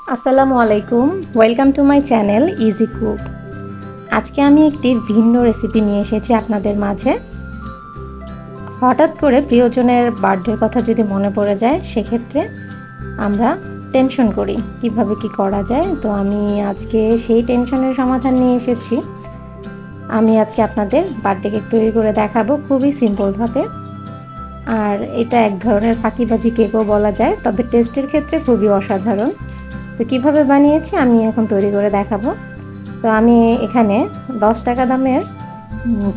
আসসালামু আলাইকুম, welcome to my channel easy cook. আজকে আমি একটি ভিন্ন রেসিপি নিয়ে এসেছি আপনাদের মাঝে। হঠাৎ করে প্রিয়জনের বার্থডের কথা যদি মনে পড়ে যায়, সেক্ষেত্রে আমরা টেনশন করি কিভাবে কি করা যায়। তো আমি আজকে সেই টেনশনের সমাধান নিয়ে এসেছি। আমি আজকে আপনাদের বার্থডে কেক তৈরি করে দেখাবো খুবই সিম্পলভাবে। আর এটা এক ধরনের ফাঁকিবাজি কেকও বলা যায়, তবে টেস্টের ক্ষেত্রে খুবই অসাধারণ। তো কীভাবে বানিয়েছি আমি এখন তৈরি করে দেখাবো। তো আমি এখানে 10 টাকা দামের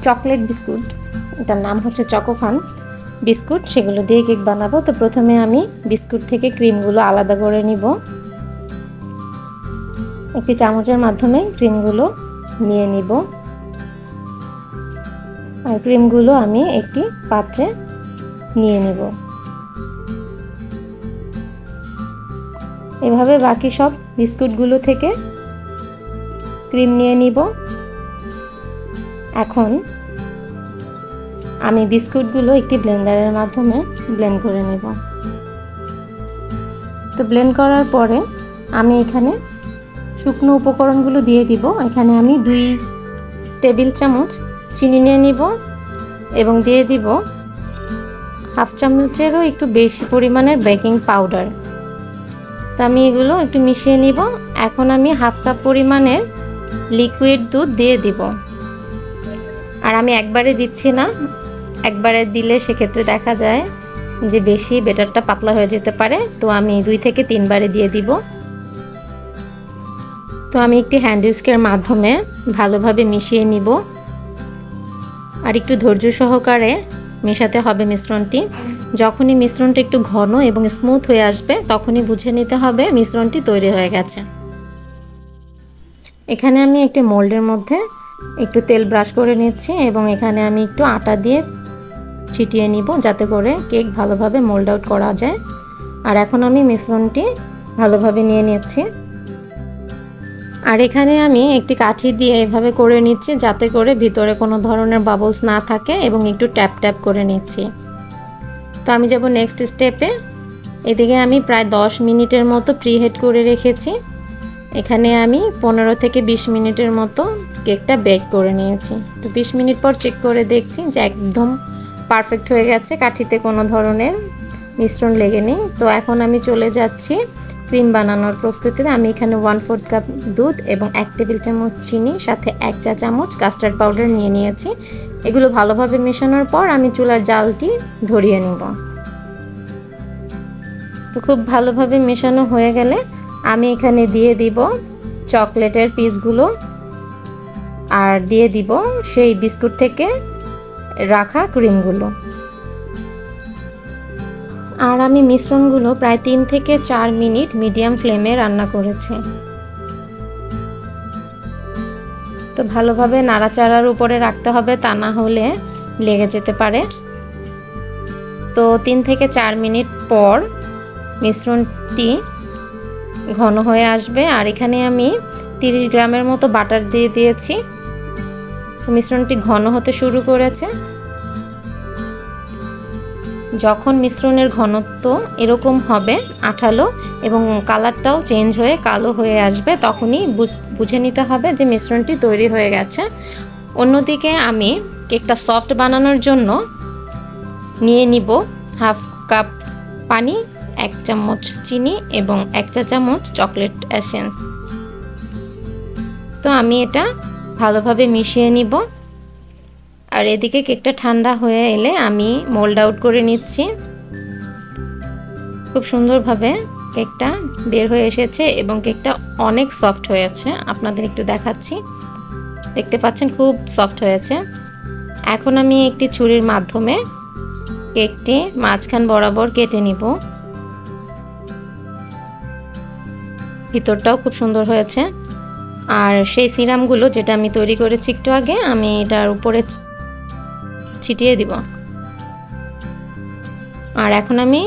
চকলেট বিস্কুট, এটার নাম হচ্ছে চকোফান বিস্কুট, সেগুলো দিয়ে কেক বানাবো। তো প্রথমে আমি বিস্কুট থেকে ক্রিমগুলো আলাদা করে নিব। একটি চামচের মাধ্যমে ক্রিমগুলো নিয়ে নিব। আর ক্রিমগুলো আমি একটি পাত্রে নিয়ে নিব। এভাবে বাকি সব বিস্কুটগুলো থেকে ক্রিম নিয়ে নিব। এখন আমি বিস্কুটগুলো একটি ব্লেন্ডারের মাধ্যমে ব্লেন্ড করে নেব। তো ব্লেন্ড করার পরে আমি এখানে শুকনো উপকরণগুলো দিয়ে দিব। এখানে আমি 2 টেবিল চামচ চিনি নিয়ে নিব এবং দিয়ে দিব হাফ চামচেরও একটু বেশি পরিমাণের বেকিং পাউডার। তো আমি এগুলো একটু মিশিয়ে নিব। এখন আমি হাফ কাপ পরিমাণের লিকুইড দুধ দিয়ে দিব। আর আমি একবারে দিচ্ছি না, একবারে দিলে সেক্ষেত্রে দেখা যায় যে বেশি ব্যাটারটা পাতলা হয়ে যেতে পারে। তো আমি 2 থেকে 3 বারে দিয়ে দিব। তো আমি একটি হ্যান্ড উইস্কের মাধ্যমে ভালোভাবে মিশিয়ে নিব। আর একটু ধৈর্য সহকারে মেশাতে হবে মিশ্রণটি। যখনই মিশ্রণটা একটু ঘন এবং স্মুথ হয়ে আসবে, তখনই বুঝে নিতে হবে মিশ্রণটি তৈরি হয়ে গেছে। এখানে আমি একটি মোল্ডের মধ্যে একটু তেল ব্রাশ করে নিচ্ছি এবং এখানে আমি একটু আটা দিয়ে ছিটিয়ে নিব, যাতে করে কেক ভালোভাবে মোল্ড আউট করা যায়। আর এখন আমি মিশ্রণটি ভালোভাবে নিয়ে নিচ্ছি। আর এখানে আমি একটি কাঠি দিয়ে এভাবে করে নিচ্ছি, যাতে করে ভিতরে কোনো ধরনের বাবলস না থাকে, এবং একটু ট্যাপ ট্যাপ করে নিচ্ছি। তো আমি যাব নেক্সট স্টেপে। এদিকে আমি প্রায় 10 মিনিটের মতো প্রিহিট করে রেখেছি। এখানে আমি 15 থেকে 20 মিনিটের মতো কেকটা বেক করে নিয়েছি। তো 20 মিনিট পর চেক করে দেখছি যে একদম পারফেক্ট হয়ে গেছে, কাঠিতে কোনো ধরনের মিশ্রণ লেগে নেই। তো এখন আমি চলে যাচ্ছি ক্রিম বানানোর প্রস্তুতিতে। আমি এখানে 1/4 কাপ দুধ এবং 1 টেবিল চামচ চিনি, সাথে 1 চা চামচ কাস্টার্ড পাউডার নিয়ে নিয়েছি। এগুলো ভালোভাবে মেশানোর পর আমি চুলার জালটি ধরিয়ে নিব। তো খুব ভালোভাবে মেশানো হয়ে গেলে আমি এখানে দিয়ে দিব চকলেটের পিসগুলো, আর দিয়ে দিব সেই বিস্কুট থেকে রাখা ক্রিমগুলো। আর আমি মিশ্রণগুলো প্রায় 3 থেকে 4 মিনিট মিডিয়াম ফ্লেমে রান্না করেছি। তো ভালোভাবে নাড়াচাড়ার উপরে রাখতে হবে, তা না হলে লেগে যেতে পারে। তো 3 থেকে 4 মিনিট পর মিশ্রণটি ঘন হয়ে আসবে। আর এখানে আমি 30 গ্রামের মতো বাটার দিয়ে দিয়েছি। মিশ্রণটি ঘন হতে শুরু করেছে। যখন মিশ্রণের ঘনত্ব এরকম হবে আঠালো এবং কালারটাও চেঞ্জ হয়ে কালো হয়ে আসবে, তখনই বুঝে নিতে হবে যে মিশ্রণটি তৈরি হয়ে গেছে। অন্যদিকে আমি কেকটা সফট বানানোর জন্য নিয়ে নিব হাফ কাপ পানি, 1 চামচ চিনি এবং 1 চা চামচ চকলেট এসেন্স। তো আমি এটা ভালোভাবে মিশিয়ে নিব। আর এদিকে কেকটা ঠান্ডা হয়ে এলে আমি মোল্ড আউট করে নিচ্ছি। খুব সুন্দরভাবে কেকটা বের হয়ে এসেছে এবং কেকটা অনেক সফট হয়েছে। আপনাদের একটু দেখাচ্ছি, দেখতে পাচ্ছেন খুব সফট হয়েছে। এখন আমি একটি ছুরির মাধ্যমে কেকটি মাঝখান বরাবর কেটে নিব। ভিতরটাও খুব সুন্দর হয়েছে। আর সেই সিরামগুলো যেটা আমি তৈরি করেছি একটু আগে, আমি এটার উপরে ছিটিয়ে দিব। আর এখন আমি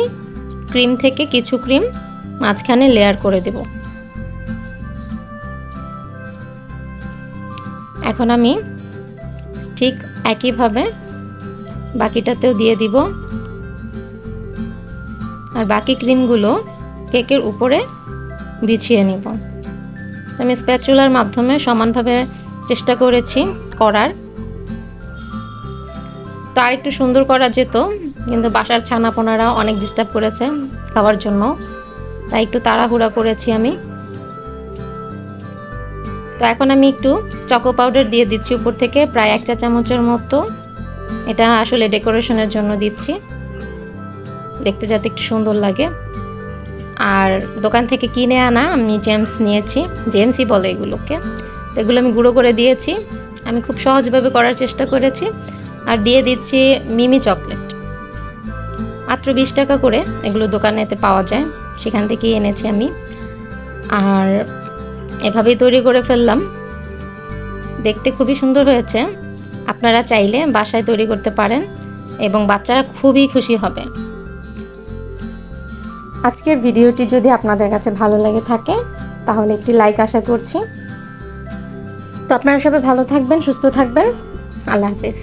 ক্রিম থেকে কিছু ক্রিম মাঝখানে লেয়ার করে দেব। এখন আমি ঠিক একইভাবে বাকিটাতেও দিয়ে দিব। আর বাকি ক্রিমগুলো কেকের উপরে বিছিয়ে নিব। আমি স্প্যাচুলার মাধ্যমে সমানভাবে চেষ্টা করেছি করার। তো আর একটু সুন্দর করা যেত, কিন্তু বাসার ছানাপোনারা অনেক ডিস্টার্ব করেছে খাওয়ার জন্য, তাই একটু তাড়াহুড়া করেছি আমি। তো এখন আমি একটু চকো পাউডার দিয়ে দিচ্ছি উপর থেকে, প্রায় 1 চা চামচের মতো। এটা আসলে ডেকোরেশনের জন্য দিচ্ছি, দেখতে যাতে একটু সুন্দর লাগে। আর দোকান থেকে কিনে আনা আমি জেমস নিয়েছি, জেমসই বলে এগুলোকে। তো এগুলো আমি গুঁড়ো করে দিয়েছি, আমি খুব সহজভাবে করার চেষ্টা করেছি। আর দিয়ে দিচ্ছি মিমি চকলেট, মাত্র 20 টাকা করে এগুলো দোকানেতে পাওয়া যায়, সেখান থেকেই এনেছি আমি। আর এভাবেই তৈরি করে ফেললাম, দেখতে খুবই সুন্দর হয়েছে। আপনারা চাইলে বাসায় তৈরি করতে পারেন এবং বাচ্চারা খুবই খুশি হবে। আজকের ভিডিওটি যদি আপনাদের কাছে ভালো লেগে থাকে তাহলে একটি লাইক আশা করছি। তো আপনারা সবাই ভালো থাকবেন, সুস্থ থাকবেন। আল্লাহ হাফেজ।